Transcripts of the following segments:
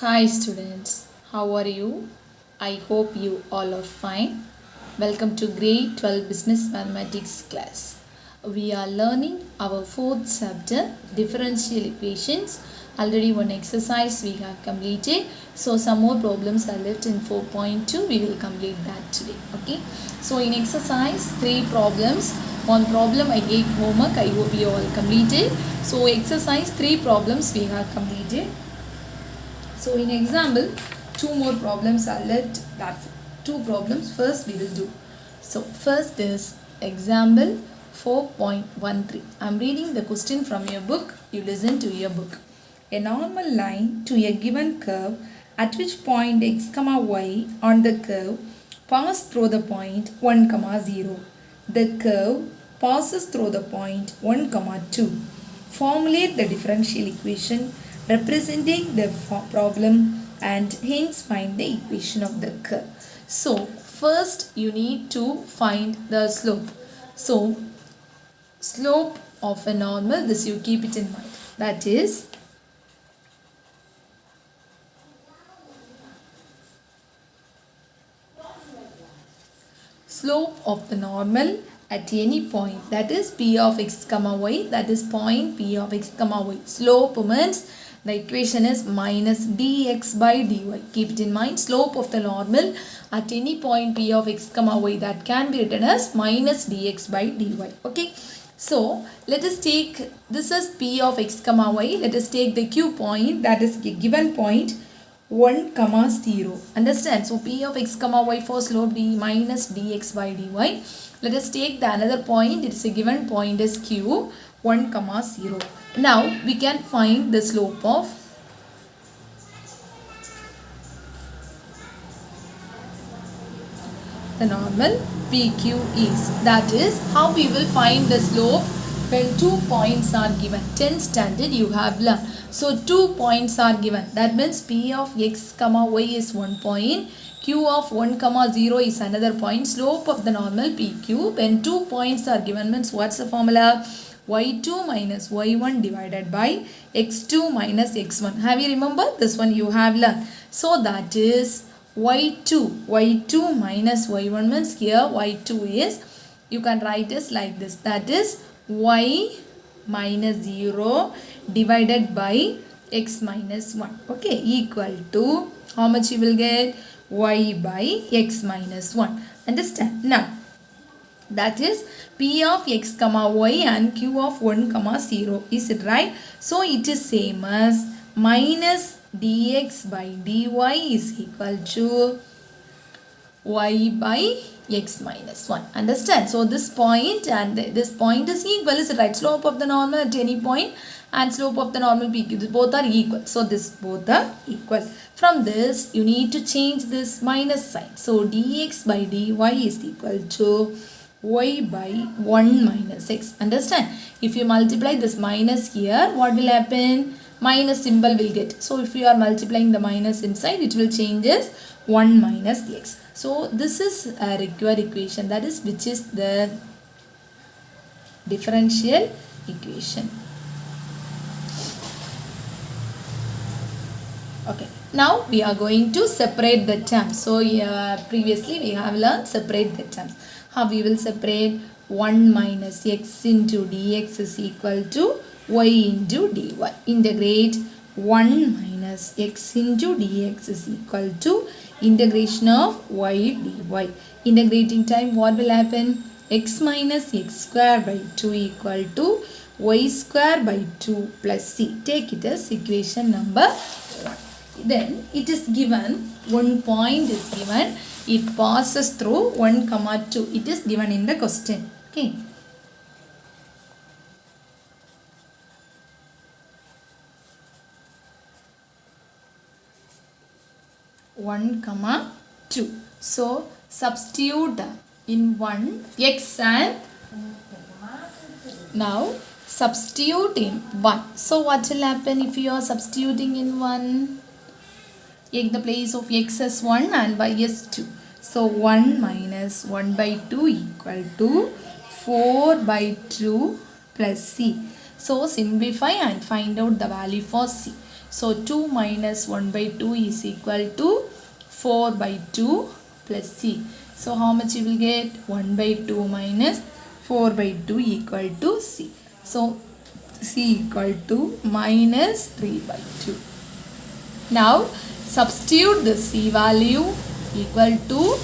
Hi students, how are you? I hope you all are fine. Welcome to grade 12 business mathematics class. We are learning our fourth chapter differential equations. Already one exercise we have completed. So some more problems are left in 4.2. We will complete that today. Okay. So in exercise 3 problems. One problem I gave homework. I hope you all completed. So exercise 3 problems we have completed. So in example, two more problems are left. That two problems first we will do. So first is example 4.13. I am reading the question from your book. You listen to your book. A normal line to a given curve at which point x comma y on the curve pass through the point 1 comma 0. The curve passes through the point 1 comma 2. Formulate the differential equation representing the problem and hence find the equation of the curve. So first you need to find the slope. So slope of a normal, this you keep it in mind. That is slope of the normal at any point, that is p of x comma y, that is point p of x comma y. Slope means the equation is minus dx by dy. Keep it in mind, slope of the normal at any point p of x comma y, that can be written as minus dx by dy. Okay. So let us take, this is p of x comma y. Let us take the q point, that is a given point 1 comma 0. Understand? So p of x comma y for slope d minus dx by dy. Let us take the another point. It is a given point is q 1 comma 0. Now we can find the slope of the normal PQ is. That is how we will find the slope when 2 points are given. 10th standard you have learned. So 2 points are given. That means P of x comma y is 1 point. Q of 1 comma 0 is another point. Slope of the normal PQ when 2 points are given means what's the formula? Y2 minus y1 divided by x2 minus x1. Have you remember? This one you have learned. So that is y2 minus y1 means here y2 is, you can write this like this, that is y minus 0 divided by x minus 1. Okay, equal to how much you will get? Y by x minus 1. Understand? Now that is p of x comma y and q of 1 comma 0. Is it right? So it is same as minus dx by dy is equal to y by x minus 1. Understand? So this point and this point is equal. Is it right? Slope of the normal at any point and slope of the normal PQ, both are equal. So this both are equal. From this you need to change this minus sign. So dx by dy is equal to y by 1 minus x. Understand? If you multiply this minus here, what will happen? Minus symbol will get. So if you are multiplying the minus inside, it will change as 1 minus x. So this is a required equation, that is which is the differential equation. Okay, now we are going to separate the terms. So previously we have learned separate the terms. How we will separate? 1 minus x into dx is equal to y into dy. Integrate 1 minus x into dx is equal to integration of y dy. Integrating time, what will happen? X minus x square by 2 equal to y square by 2 plus c. Take it as equation number 1. Then it is given, one point is given, it passes through 1 comma 2. It is given in the question. Okay. One comma 2. So substitute in 1 x and now substitute in 1. So what will happen if you are substituting in 1? Take the place of x as 1 and y as 2. So 1 minus 1 by 2 equal to 4 by 2 plus c. So simplify and find out the value for c. So 2 minus 1 by 2 is equal to 4 by 2 plus c. So how much you will get? 1 by 2 minus 4 by 2 equal to c. So c equal to minus 3 by 2. Now substitute the c value equal to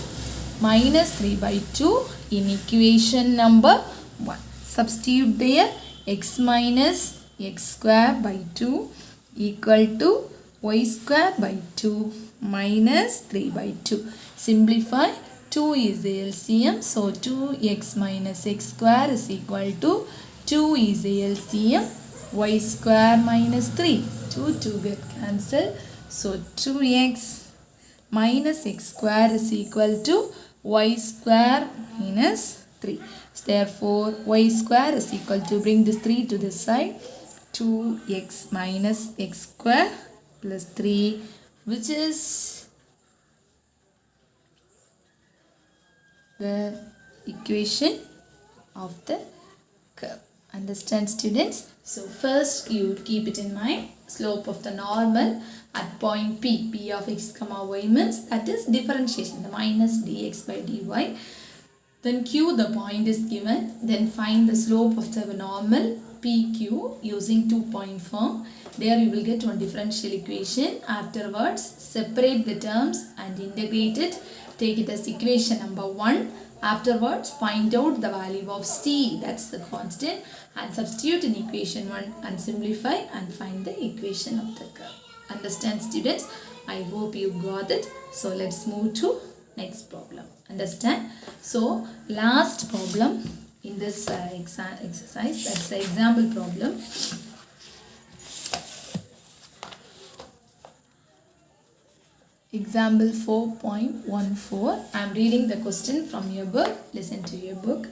minus 3 by 2 in equation number 1. Substitute there x minus x square by 2 equal to y square by 2 minus 3 by 2. Simplify. 2 is the LCM. So 2x minus x square is equal to 2 is the LCM. Y square minus 3. 2 get cancelled. So 2x minus x square is equal to y square minus 3. Therefore, y square is equal to, bring this 3 to this side, 2x minus x square plus 3, which is the equation of the curve. Understand, students? So first you keep it in mind, slope of the normal at point P, P of x comma y means that is differentiation, the minus dx by dy. Then Q, the point is given. Then find the slope of the normal PQ using 2-point form. There you will get one differential equation. Afterwards, separate the terms and integrate it. Take it as equation number 1. Afterwards, find out the value of C, that's the constant, and substitute in equation 1 and simplify and find the equation of the curve. Understand, students? I hope you got it. So let's move to next problem. Understand? So last problem in this exercise, that's the example problem. Example 4.14. I am reading the question from your book. Listen to your book.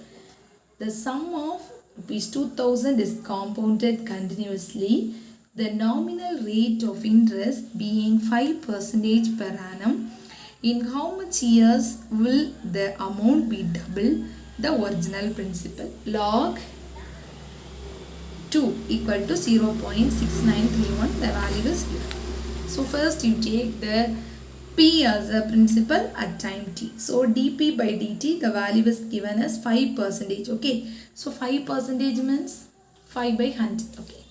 The sum of ₹2000 is compounded continuously. The nominal rate of interest being 5% per annum. In how much years will the amount be double the original principal? Log 2 equal to 0.6931. The value is given. So first you take the P as a principal at time t. So dp by dt, the value is given as 5%. Okay. So 5% means 5 by 100. Okay.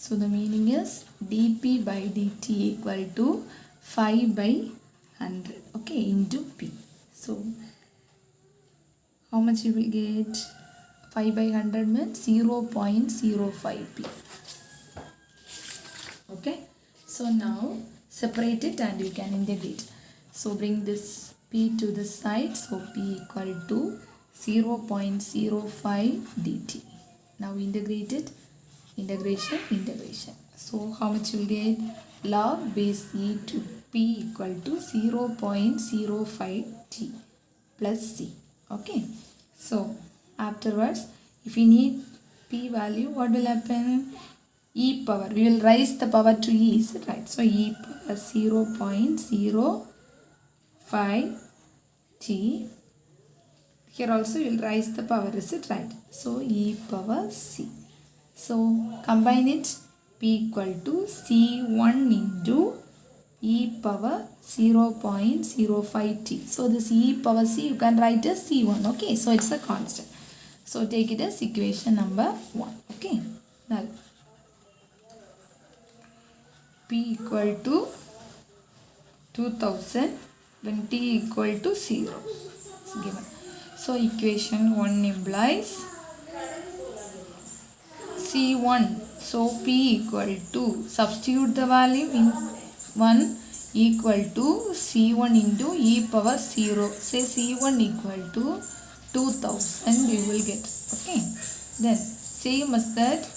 So the meaning is dp by dt equal to 5 by 100, okay, into p. So how much you will get? 5 by 100 means 0.05p. Okay. So now separate it and you can integrate. So bring this p to this side. So p equal to 0.05 dt. Now integrate it. Integration. So how much you will get? Log base e to p equal to 0.05 t plus c. Okay. So afterwards, if we need p value, what will happen? E power. We will raise the power to e, is it right? So e power 0.05 t. Here also we will raise the power, is it right? So e power c. So combine it. P equal to C1 into e power 0.05 t. So this e power c you can write as C1. Okay. So it's a constant. So take it as equation number 1. Okay. Now P equal to 2000 when t equal to 0. It's given. So equation 1 implies C1. So P equal to, substitute the value in 1 equal to C1 into e power 0. Say C1 equal to 2000 we will get. Okay. Then same as that,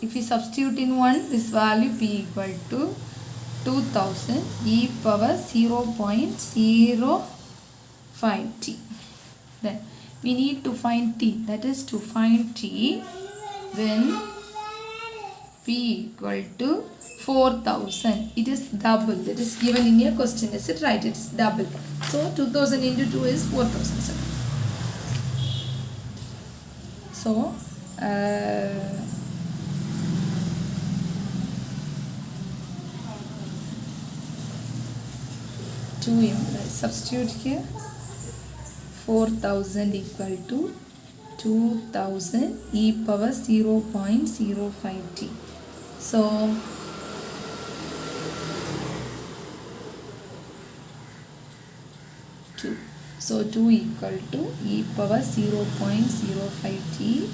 if we substitute in 1, this value P equal to 2000 e power 0.05 t. Then we need to find t. That is to find t when P equal to 4000. It is double. That is given in your question. Is it right? It's double. So 2000 into 2 is 4000. So 2m. Substitute here. 4000 equal to 2000 e power 0.05t. So 2. So 2 equal to e power 0.05t.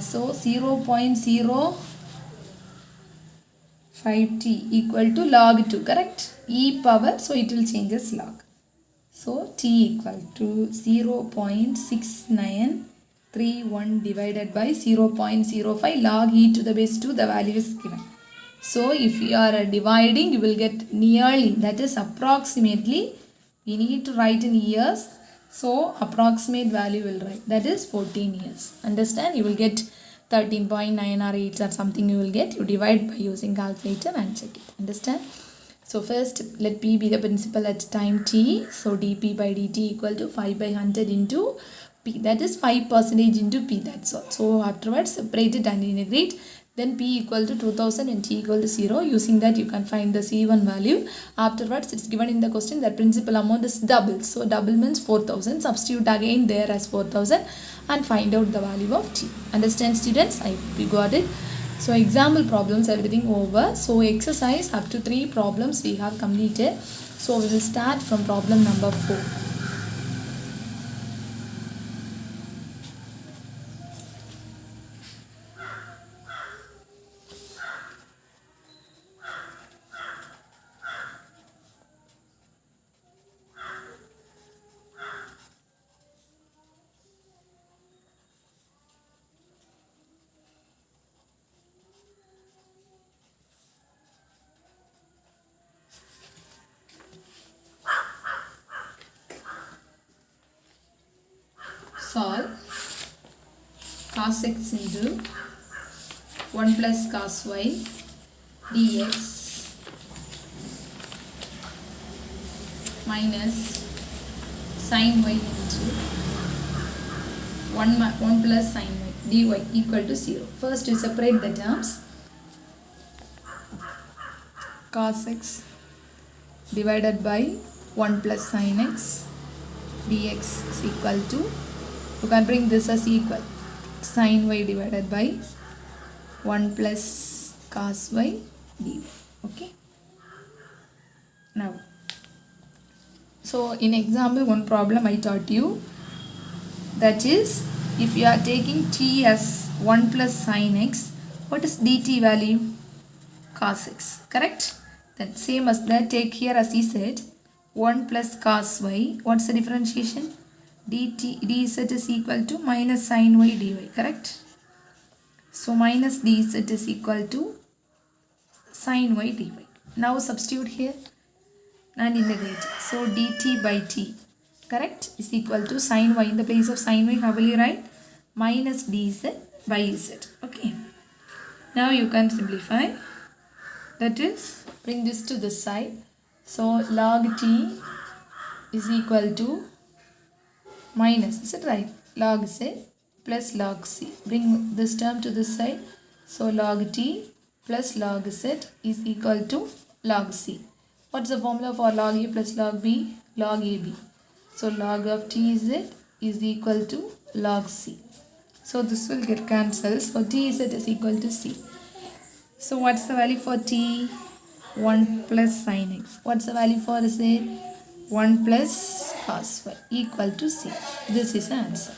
So 0.05t equal to log 2, correct? E power, so it will change as log. So t equal to 0.6931 divided by 0.05 log e to the base 2, the value is given. So if you are dividing, you will get nearly, that is approximately, we need to write in years. So approximate value will write, that is 14 years. Understand? You will get 13.9 or 8 or something you will get. You divide by using calculator and check it. Understand? So first let P be the principal at time t. So dP by dt equal to 5 by 100 into P. That is 5% into P. That's all. So afterwards separate it and integrate. Then P equal to 2000 and T equal to 0. Using that you can find the C1 value. Afterwards it's given in the question that principal amount is double. So double means 4000. Substitute again there as 4000 and find out the value of T. Understand students? I hope you got it. So example problems, everything over. So exercise up to 3 problems we have completed. So we will start from problem number 4. Solve cos x into 1 plus cos y dx minus sin y into 1 plus sin y dy equal to 0. First we separate the terms. Cos x divided by 1 plus sin x dx is equal to, you can bring this as equal, sin y divided by 1 plus cos y dy. Okay. Now, so in example one problem I taught you, that is if you are taking t as 1 plus sin x, what is dt value? Cos x, correct? Then same as that, take here as he said 1 plus cos y, what's the differentiation? dz is equal to minus sin y dy, correct? So minus dz is equal to sin y dy. Now substitute here and integrate. So dt by t, correct, is equal to sin y. In the place of sin y, how will you write? Minus dz by z. Okay. Now you can simplify. That is, bring this to this side. So log t is equal to minus, is it right? Log z plus log c. Bring this term to this side. So log t plus log z is equal to log c. What's the formula for log a plus log b? Log ab. So log of tz is equal to log c. So this will get cancelled. So tz is equal to c. So what's the value for t? 1 plus sin x. What's the value for z? 1 plus cos y equal to c. This is the answer.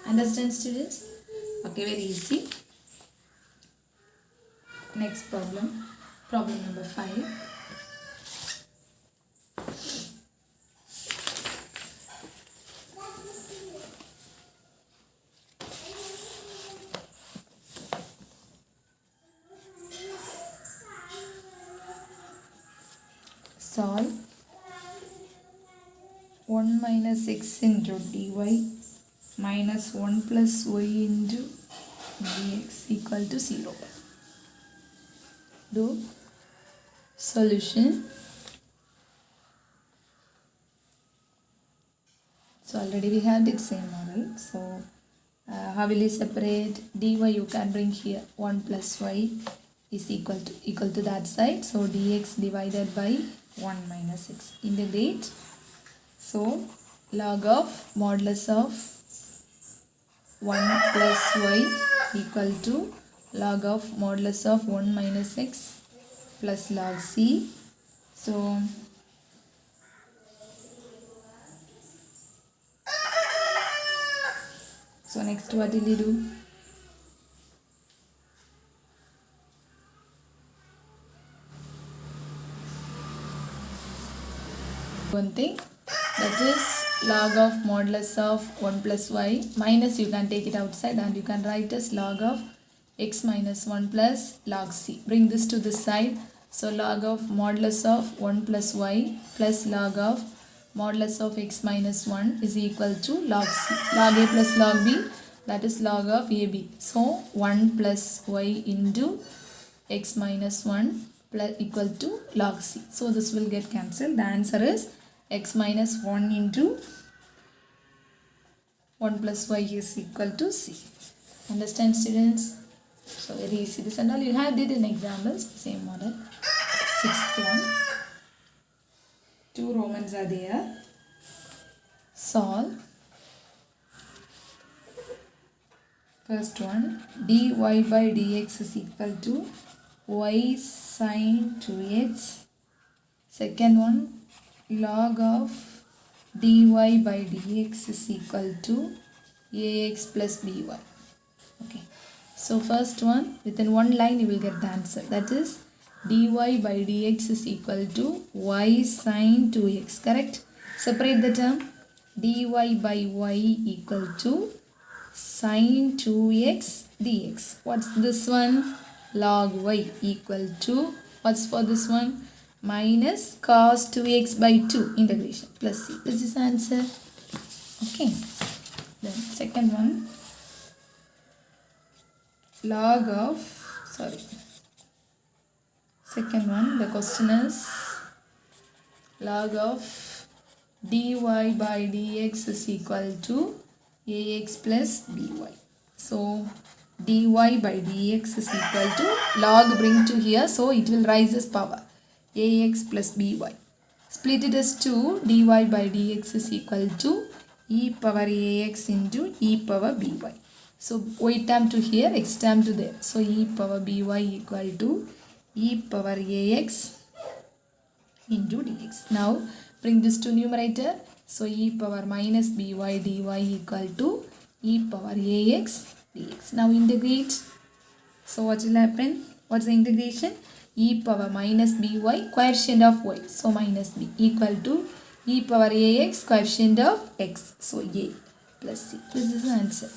Understand students? Okay, very easy. Next problem. Problem number 5. Solve 1 minus x into dy minus 1 plus y into dx equal to 0. Do solution. So already we have the same model. So how will you separate? Dy you can bring here 1 plus y is equal to that side. So dx divided by 1 minus x. Integrate. So log of modulus of 1 plus y equal to log of modulus of 1 minus x plus log c. So next what will you do? One thing, that is log of modulus of 1 plus y minus, you can take it outside and you can write as log of x minus 1 plus log c. Bring this to this side. So log of modulus of 1 plus y plus log of modulus of x minus 1 is equal to log c. Log a plus log b, that is log of ab. So 1 plus y into x minus 1 plus equal to log c. So this will get cancelled. The answer is x minus 1 into 1 plus y is equal to c. Understand, students? So very easy. This and all you have did in examples. Same model. Sixth one. 2 Romans are there. Solve. First one, dy by dx is equal to y sine 2x. Second one, log of dy by dx is equal to ax plus by. Okay. So first one, within one line you will get the answer. That is dy by dx is equal to y sine 2x. Correct? Separate the term. Dy by y equal to sine 2x dx. What's this one? Log y equal to, what's for this one? Minus cos 2x by 2 integration plus c. This is the answer. Okay. Then second one, log of, second one, the question is log of dy by dx is equal to ax plus by. So dy by dx is equal to log, bring to here, so it will rise as power ax plus by. Split it as 2. Dy by dx is equal to e power ax into e power by. So y term to here, x term to there. So e power by equal to e power ax into dx. Now bring this to numerator. So e power minus by dy equal to e power ax dx. Now integrate. So what will happen? What's the integration? E power minus by coefficient of y. So minus b equal to e power ax coefficient of x. So a plus c. This is the answer.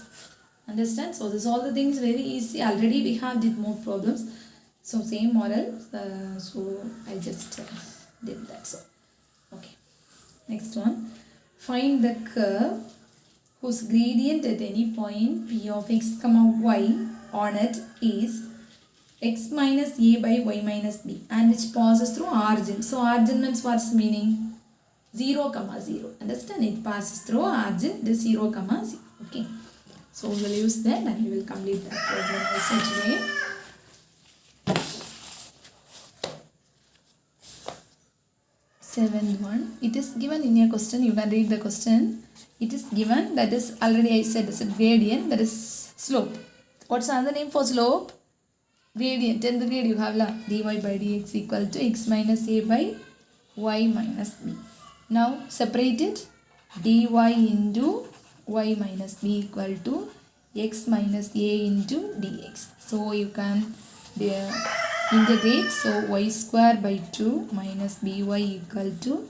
Understand? So this all the things very easy. Already we have did more problems. So same model. So I just did that. So okay. Next one. Find the curve whose gradient at any point p of x comma y on it is x minus a by y minus b and which passes through origin. So origin means what's meaning? 0 comma 0. Understand? It passes through origin, the 0 comma 0. Okay. So we will use that and we will complete that problem also today. Seventh one. It is given in a question. You can read the question. It is given, that is already I said, is a gradient, that is slope. What's another name for slope? Gradient. 10th grade you have dy by dx equal to x minus a by y minus b. Now separate it. Dy into y minus b equal to x minus a into dx. So you can integrate. So y square by 2 minus by equal to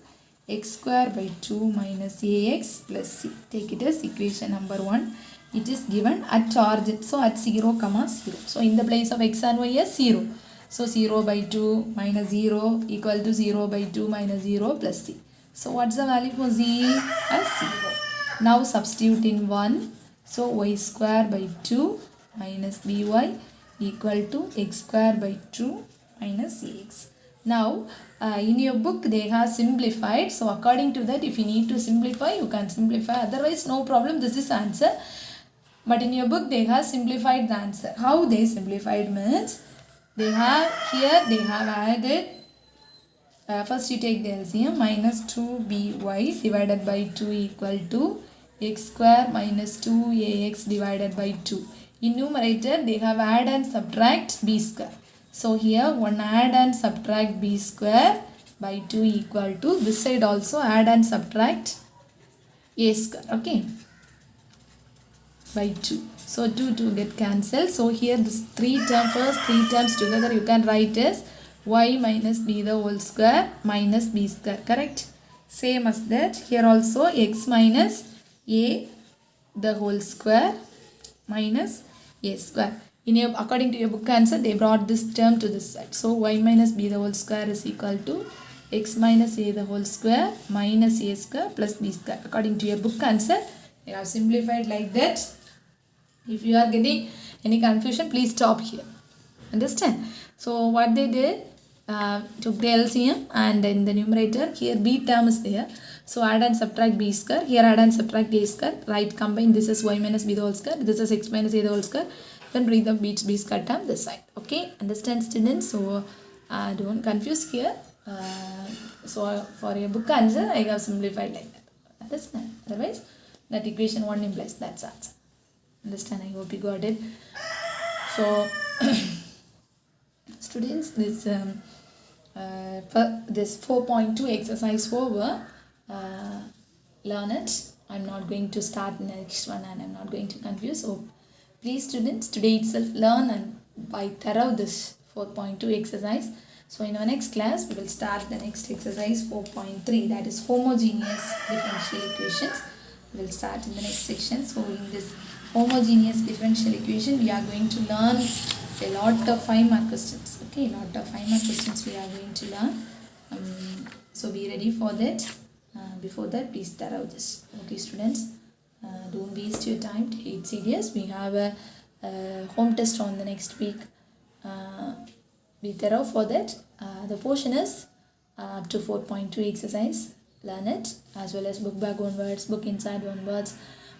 x square by 2 minus ax plus c. Take it as equation number 1. It is given at origin. So at 0 comma 0. So in the place of x and y is 0. So 0 by 2 minus 0 equal to 0 by 2 minus 0 plus c. So what's the value for z? As 0. Now substitute in 1. So y square by 2 minus by equal to x square by 2 minus ax. Now, in your book they have simplified. So, according to that, if you need to simplify, you can simplify. Otherwise, no problem. This is answer. But in your book, they have simplified the answer. How they simplified means, they have added, first you take the LCM, minus 2by divided by 2 equal to x square minus 2ax divided by 2. In numerator, they have add and subtract b square. So here, one add and subtract b square by 2 equal to, this side also add and subtract a square. Okay. By 2. So 2 get cancelled. So here this first three terms together you can write as y minus b the whole square minus b square. Correct? Same as that. Here also x minus a the whole square minus a square. According to your book answer, they brought this term to this side. So y minus b the whole square is equal to x minus a the whole square minus a square plus b square. According to your book answer, they have simplified like that. If you are getting any confusion, please stop here. Understand? So what they did, took the LCM and in the numerator, here b term is there. So add and subtract b square. Here add and subtract a square. Right, combine. This is y minus b the whole square. This is x minus a the whole square. Then bring the b square term this side. Okay? Understand, students? So don't confuse here. So for your book answer, I have simplified like that. Understand? Otherwise, that equation 1 implies that's answer. Understand? I hope you got it. So students, this 4.2 exercise over. Learn it. I'm not going to start in the next one and I'm not going to confuse. So please students, today itself learn and by thorough this 4.2 exercise. So in our next class we will start the next exercise 4.3, that is homogeneous differential equations. We will start in the next section. So in this homogeneous differential equation we are going to learn a lot of 5-mark questions. Okay, lot of 5-mark questions we are going to learn. So be ready for that. Before that, please thorough this. Okay students, don't waste your time, take it serious. We have a home test on the next week. Be thorough for that. The portion is up to 4.2 exercise. Learn it as well as book back one words, book inside one words.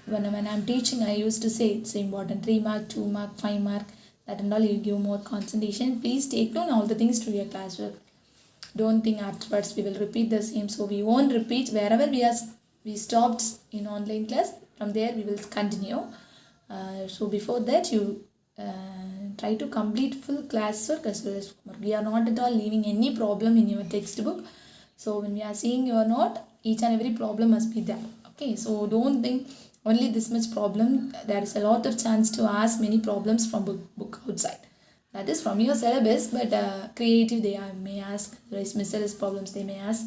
When I'm teaching, I used to say it's important. 3 mark, 2 mark, 5 mark. That and all you give more concentration. Please take down all the things to your classwork. Don't think afterwards we will repeat the same. So we won't repeat. Wherever we stopped in online class, from there we will continue. So before that you try to complete full classwork as well as homework. We are not at all leaving any problem in your textbook. So when we are seeing your note, each and every problem must be there. Okay, so don't think only this much problem. There is a lot of chance to ask many problems from book outside. That is from your syllabus, but creative they may ask. There is miscellaneous problems they may ask.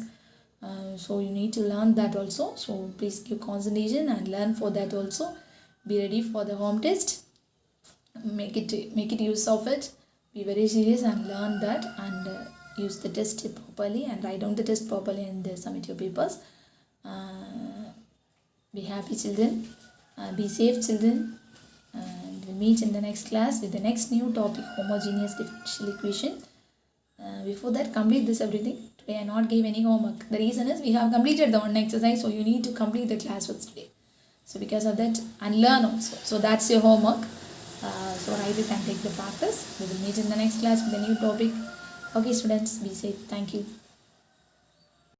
So you need to learn that also. So please give concentration and learn for that also. Be ready for the home test. Make it use of it. Be very serious and learn that and use the test properly and write down the test properly and submit your papers. Be happy children. Be safe children. We'll meet in the next class with the next new topic, homogeneous differential equation. Before that, complete this everything. Today I not gave any homework. The reason is we have completed the one exercise, so you need to complete the class work today. So because of that, and learn also. So that's your homework. So write it and take the practice. We will meet in the next class with a new topic. Okay students, be safe. Thank you.